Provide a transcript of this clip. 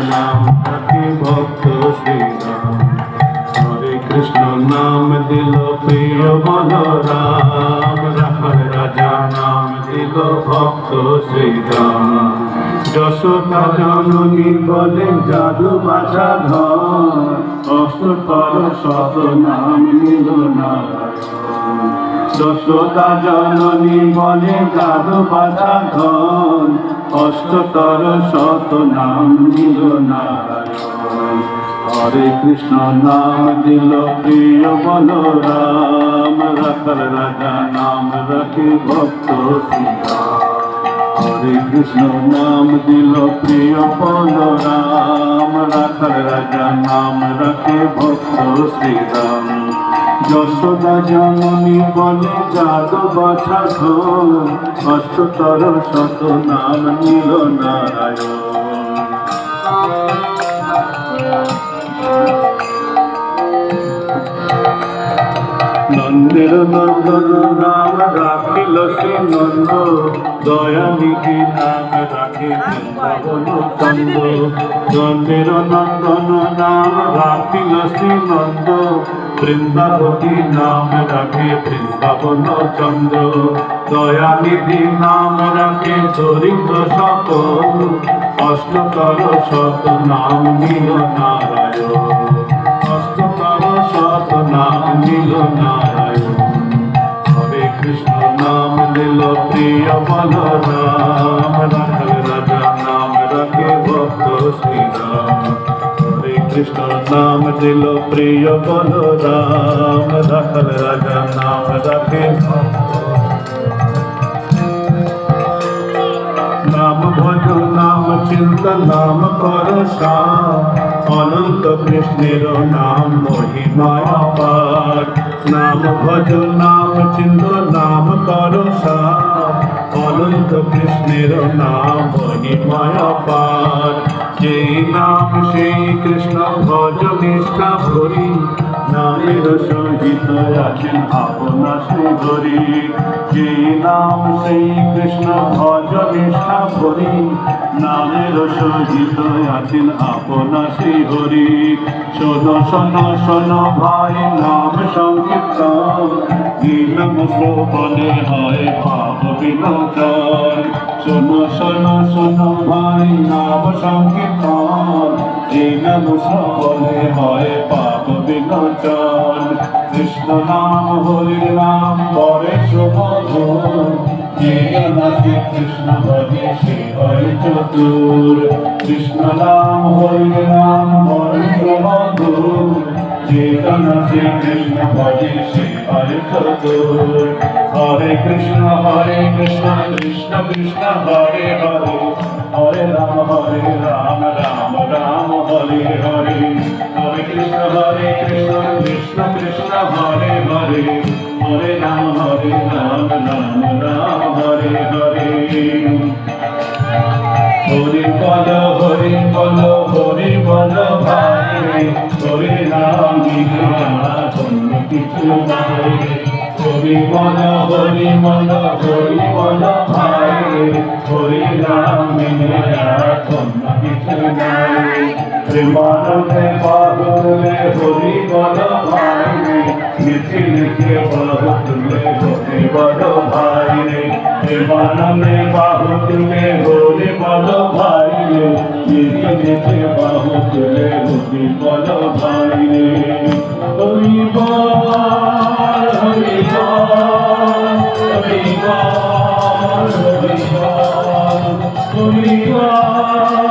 নাম রাখে ভক্ত শ্রীরাম। হরে কৃষ্ণ নাম দিল প্রিয় বলরাম, রাখাল রাজা নাম দিল ভক্ত শ্রীরাম। যশোদা জননী বলে জাদু বাছা ধন, অষ্টতর শত নাম নিল নারায়ণ। যশোদা জননী বলে জাদু বাছা ধন, অষ্টতর শত নাম নিল নারায়ণ। হরে কৃষ্ণ নাম দিল প্রিয় বলরাম, রাখাল রাজা নাম রাখে ভক্ত শ্রীরাম। হরে কৃষ্ণ নাম দিল প্রিয় বলরাম, রাখাল রাজা নাম রাখে ভক্ত শ্রীরাম। যশোদা জননী বলে জাদু বাছা ধন, অষ্টতর শত নাম নিল নারায়ণ। নন্দের নন্দন নাম রাখিল শ্রী নন্দ, দয়ানিধি নাম রাখে বৃন্দাবন চন্দ্র। নন্দের নন্দন নাম রাখিল শ্রী নন্দ, বৃন্দাবতী নাম রাখে বৃন্দাবন চন্দ্র। দয়ানিধি নাম রাখে দরিদ্র সকল, অষ্টতর শত নাম নিল নারায়ণ। অষ্টতর শত নাম নিল নারায়ণ। হরে কৃষ্ণ নাম দিল প্রিয় বলরাম, রাখাল রাজা নাম রাখে ভক্ত শ্রীরাম। হরে কৃষ্ণ নাম দিল প্রিয় বলরাম, রাখাল রাজা নাম রাখে ভক্ত। নাম ভজ নাম চিন্তা নাম কর সার, অনন্ত কৃষ্ণের নাম মহিমায় অপার। নাম ভজ নাম চিন্ত নাম কর সার, অনন্ত কৃষ্ণের নাম মহিমায় অপার। যেই নাম সেই কৃষ্ণ ভজ নিষ্ঠা ভরি, নামের সহিত আছেন আপনা সে হরি। যেই নাম সেই কৃষ্ণ ভজ নিষ্ঠা ভরি, নামের সহিত আছেন আপনা সে হরি। শোনো শোনো শোনো ভাই নাম সংকীর্তন, নীলম শ্রবণে হয় পাপ বিনাশন। শোনো শোনো শোনো ভাই নাম সংকীর্তন, নীলম শ্রবণে হয় পাপ বিনাশন। কৃষ্ণ নাম হরি নাম বরে সুমধুর, যে নামে কৃষ্ণ ভজে সে হয় চতুর। কৃষ্ণ নাম হরি নাম বরে সুমধুর, যে নামে কৃষ্ণ ভজে সে হয় চতুর। হরে কৃষ্ণ কৃষ্ণ কৃষ্ণ হরে হরে, হরে রাম রাম রাম হরে হরে। হরে কৃষ্ণ কৃষ্ণ কৃষ্ণ হরে হরে, হরে রাম রাম রাম হরে হরে। হরি বল হরি বল হরি বল ভাই, হরি নাম বিনা অন্য কিছু নাই। হরি বল হরি বল হরি বল ভাই, হরি নাম বিনা অন্য কিছু নাই। প্রেমানন্দে বাহুলে হরি বল ভাই, লিখে লিখে বাহুলে হরি বল ভাই রে। প্রেমানন্দে বাহুলে হরি বল ভাই রে, লিখে লিখে বাহুলে হরি বল ভাই রে। হরি বল হরি বল হরি বল হরি বল হরি বল।